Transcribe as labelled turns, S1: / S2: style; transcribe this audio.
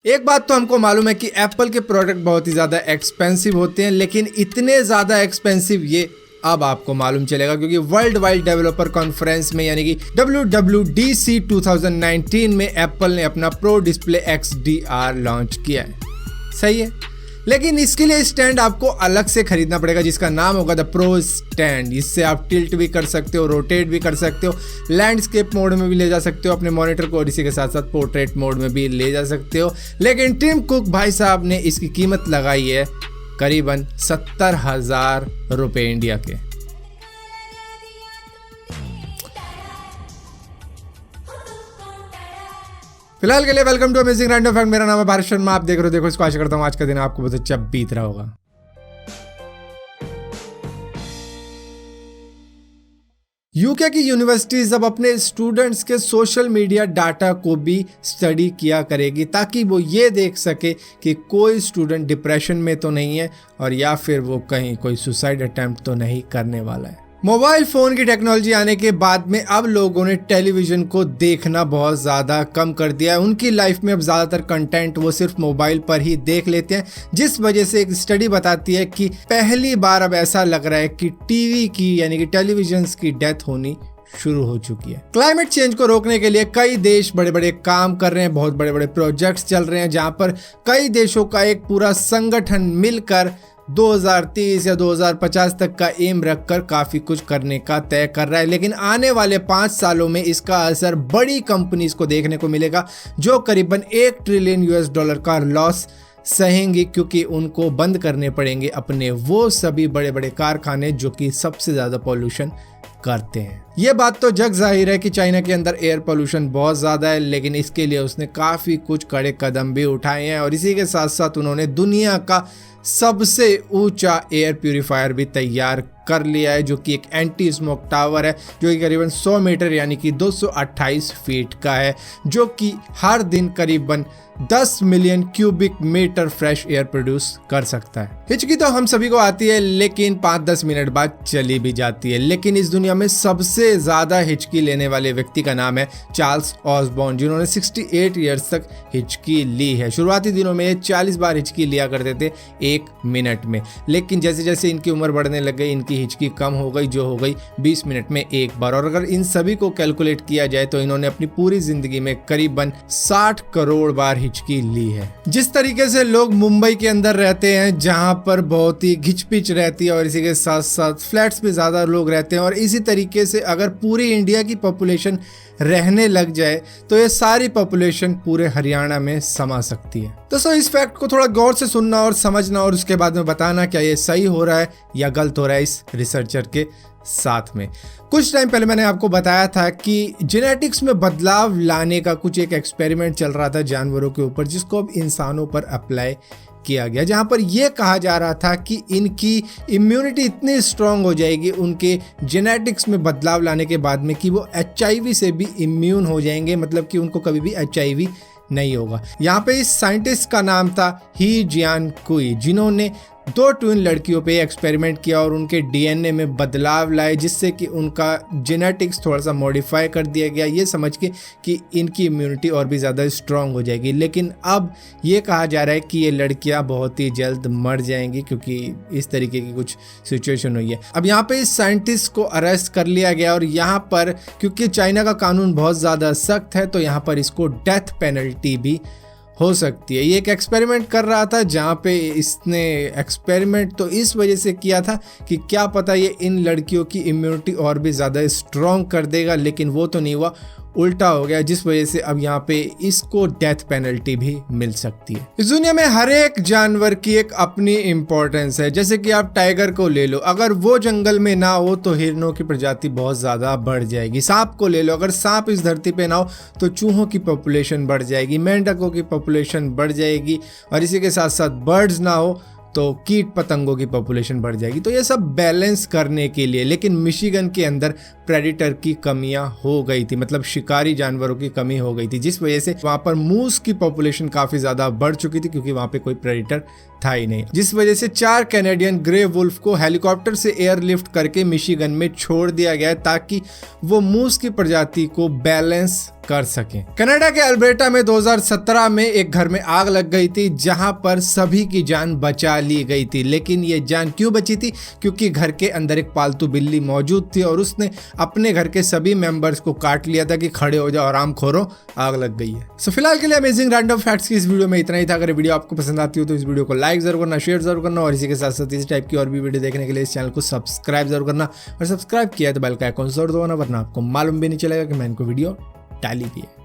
S1: एक बात तो हमको मालूम है कि एप्पल के प्रोडक्ट बहुत ही ज़्यादा एक्सपेंसिव होते हैं, लेकिन इतने ज़्यादा एक्सपेंसिव ये अब आपको मालूम चलेगा, क्योंकि वर्ल्ड वाइड डेवलपर कॉन्फ्रेंस में यानी कि WWDC 2019 में एप्पल ने अपना प्रो डिस्प्ले XDR लॉन्च किया है। सही है, लेकिन इसके लिए स्टैंड आपको अलग से खरीदना पड़ेगा जिसका नाम होगा द प्रो स्टैंड। इससे आप टिल्ट भी कर सकते हो, रोटेट भी कर सकते हो, लैंडस्केप मोड में भी ले जा सकते हो अपने मॉनिटर को, और इसी के साथ साथ पोर्ट्रेट मोड में भी ले जा सकते हो। लेकिन टिम कुक भाई साहब ने इसकी कीमत लगाई है करीबन 70,000 रुपये इंडिया के। फिलहाल के लिए welcome to amazing random fact. मेरा नाम है भारत शर्मा, आप देख रहे हो देखो इसको। आशा करता हूँ आज का दिन आपको बहुत अच्छा बीत रहा होगा। यूके की यूनिवर्सिटीज अब अपने स्टूडेंट्स के सोशल मीडिया डाटा को भी स्टडी किया करेगी, ताकि वो ये देख सके कि कोई स्टूडेंट डिप्रेशन में तो नहीं है और या फिर वो कहीं कोई सुसाइड अटेम्प्ट तो नहीं करने वाला है। मोबाइल फ़ोन की टेक्नोलॉजी आने के बाद में अब लोगों ने टेलीविज़न को देखना बहुत ज़्यादा कम कर दिया है। उनकी लाइफ में अब ज़्यादातर कंटेंट वो सिर्फ मोबाइल पर ही देख लेते हैं, जिस वजह से एक स्टडी बताती है कि पहली बार अब ऐसा लग रहा है कि टीवी की यानी कि टेलीविजन की डेथ होनी शुरू हो चुकी है। क्लाइमेट चेंज को रोकने के लिए कई देश बड़े बड़े काम कर रहे हैं, बहुत बड़े बड़े प्रोजेक्ट्स चल रहे हैं, जहाँ पर कई देशों का एक पूरा संगठन मिलकर 2030 या 2050 तक का एम रखकर काफी कुछ करने का तय कर रहा है। लेकिन आने वाले 5 सालों में इसका असर बड़ी कंपनीज को देखने को मिलेगा, जो करीबन $1 ट्रिलियन का लॉस सहेंगी, क्योंकि उनको बंद करने पड़ेंगे अपने वो सभी बड़े बड़े कारखाने जो कि सबसे ज्यादा पॉल्यूशन करते हैं। ये बात तो जग जाहिर है कि चाइना के अंदर एयर पोल्यूशन बहुत ज़्यादा है, लेकिन इसके लिए उसने काफ़ी कुछ कड़े कदम भी उठाए हैं, और इसी के साथ साथ उन्होंने दुनिया का सबसे ऊंचा एयर प्यूरिफायर भी तैयार कर लिया है, जो कि एक एंटी स्मोक टावर है, जो कि करीबन 100 मीटर यानी कि 228 फीट का है, जो कि हर दिन करीबन 10 million cubic metre fresh air produce कर सकता है। हिचकी तो हम सभी को आती है, लेकिन 5-10 मिनट बाद चली भी जाती है। लेकिन इस दुनिया में सबसे ज़्यादा हिचकी लेने वाले व्यक्ति का नाम है चार्ल्स ऑसबॉर्न, जिन्होंने 68 ईयर्स तक हिचकी ली है। शुरुआती दिनों में ये 40 बार हिचकी लिया करते थे 1 मिनट में, लेकिन जैसे जैसे इनकी उम्र बढ़ने लग गई इनकी हिचकी कम हो गई, जो हो गई 20 मिनट में 1 बार। और अगर इन सभी को कैलकुलेट किया जाए तो इन्होंने अपनी पूरी जिंदगी में करीबन 60 करोड़ बार हिचकी ली है। जिस तरीके से लोग मुंबई के अंदर रहते हैं, जहां पर बहुत ही घिचपिच रहती है, और इसी के साथ साथ फ्लैट्स में ज़्यादा लोग रहते हैं, और इसी तरीके से अगर पूरी इंडिया की पॉपुलेशन रहने लग जाए तो ये सारी पॉपुलेशन पूरे हरियाणा में समा सकती है। तो इस फैक्ट को थोड़ा गौर से सुनना और समझना, और उसके बाद में बताना क्या ये सही हो रहा है या गलत हो रहा है इस रिसर्चर के साथ में। कुछ टाइम पहले मैंने आपको बताया था कि जेनेटिक्स में बदलाव लाने का कुछ एक एक्सपेरिमेंट चल रहा था जानवरों के ऊपर, जिसको अब इंसानों पर अप्लाई किया गया, जहां पर यह कहा जा रहा था कि इनकी इम्यूनिटी इतनी स्ट्रांग हो जाएगी उनके जेनेटिक्स में बदलाव लाने के बाद में कि वो HIV से भी इम्यून हो जाएंगे, मतलब कि उनको कभी भी HIV नहीं होगा। यहाँ पे इस साइंटिस्ट का नाम था ही जियान कुई, जिन्होंने 2 ट्विन लड़कियों पे एक्सपेरिमेंट किया और उनके DNA में बदलाव लाए, जिससे कि उनका जेनेटिक्स थोड़ा सा मॉडिफाई कर दिया गया, ये समझ के कि इनकी इम्यूनिटी और भी ज़्यादा स्ट्रांग हो जाएगी। लेकिन अब ये कहा जा रहा है कि ये लड़कियां बहुत ही जल्द मर जाएंगी, क्योंकि इस तरीके की कुछ सिचुएशन हुई है। अब यहाँ पे इस साइंटिस्ट को अरेस्ट कर लिया गया, और यहाँ पर क्योंकि चाइना का कानून बहुत ज़्यादा सख्त है, तो यहाँ पर इसको डेथ पेनल्टी भी हो सकती है। ये एक एक्सपेरिमेंट कर रहा था, जहाँ पे इसने एक्सपेरिमेंट तो इस वजह से किया था कि क्या पता ये इन लड़कियों की इम्यूनिटी और भी ज़्यादा स्ट्रॉन्ग कर देगा, लेकिन वो तो नहीं हुआ, उल्टा हो गया, जिस वजह से अब यहाँ पे इसको डेथ पेनल्टी भी मिल सकती है। इस दुनिया में हर एक जानवर की एक अपनी इम्पोर्टेंस है। जैसे कि आप टाइगर को ले लो, अगर वो जंगल में ना हो तो हिरणों की प्रजाति बहुत ज़्यादा बढ़ जाएगी। सांप को ले लो, अगर सांप इस धरती पे ना हो तो चूहों की पॉपुलेशन बढ़ जाएगी, मेंढकों की पॉपुलेशन बढ़ जाएगी, और इसी के साथ साथ बर्ड्स ना हो तो कीट पतंगों की पॉपुलेशन बढ़ जाएगी। तो ये सब बैलेंस करने के लिए, लेकिन मिशिगन के अंदर प्रेडिटर की कमियां हो गई थी, मतलब शिकारी जानवरों की कमी हो गई थी, जिस वजह से वहां पर मूस की पॉपुलेशन काफी ज्यादा बढ़ चुकी थी, क्योंकि वहां पे कोई प्रेडिटर था ही नहीं। जिस वजह से 4 कैनेडियन ग्रे वुल्फ को हेलीकॉप्टर से एयरलिफ्ट करके मिशिगन में छोड़ दिया गया, ताकि वो मूस की प्रजाति को बैलेंस कर सकें। कनाडा के अल्बर्टा में 2017 में एक घर में आग लग गई थी जहां पर सभी की जान बचा ली गई थी। लेकिन ये जान क्यों बची थी? क्योंकि घर के अंदर एक पालतू बिल्ली मौजूद थी और उसने अपने घर के सभी मेंबर्स को काट लिया था कि खड़े हो जाओ आराम खोरो, आग लग गई है। सो फिलहाल के लिए अमेजिंग रैंडम फैक्ट्स की इस वीडियो में इतना ही था। अगर वीडियो आपको पसंद आती हो तो इस वीडियो को लाइक जरूर करना, शेयर जरूर करना और इसी के साथ साथ इस टाइप की और भी वीडियो देखने के लिए इस चैनल को सब्सक्राइब जरूर करना और सब्सक्राइब किया तो बेल का आइकॉन जरूर दबाना, वरना आपको मालूम भी नहीं चलेगा कि मैंने कोई वीडियो डाली भी है।